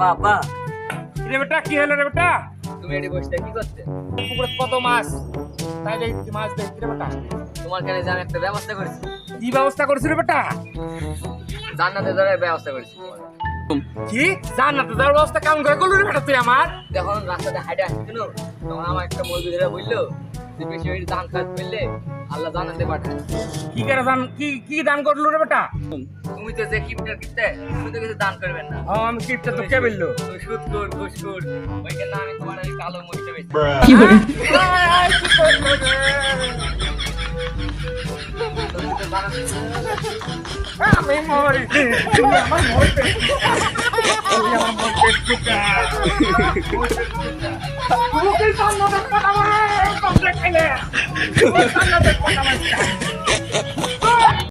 বাবা রে বেটা কি হলো রে বেটা? তুমি এটি বসে কি করতে? পুকুরে কত মাছ, তাই দেখি মাছ দেখি রে বেটা। তোমার কেন আমি একটা ব্যবস্থা করেছি, কি ব্যবস্থা করেছিল বেটা? জান্নাতে যাওয়ার ব্যবস্থা করেছি। কি জান্নাতে যাওয়ার ব্যবস্থা কেমন করে করলি রে বেটা তুই আমার? যখন রাস্তাতে হাইটে আসছিল তখন আমার একটা মৌলবি ধরে বললো যে বেশি বেশি দান খাত করলে আল্লাহ জান্নাতে পাঠায়। কি করে দান কি দান করলো রে বেটা? তুমি তো যে কিপটার কিপটে, তুমি তো কিছু দান করবেন না। হ্যাঁ আমি কিপটা তো কে বললো? তুমি সুদ কর ঘুষ কর, ওই জন্য আমি তোমার এই কালো মরিচটা বেশি। কি করলো রে? তুমি তো জানাতে আমি মরি, তুমি আমার মরতে, তুমি আমার মরতে চুকা। তুমি কি জান্নাতের কথা বলে? তোমরা খাইলে, তুমি জান্নাতের কথা বলছো।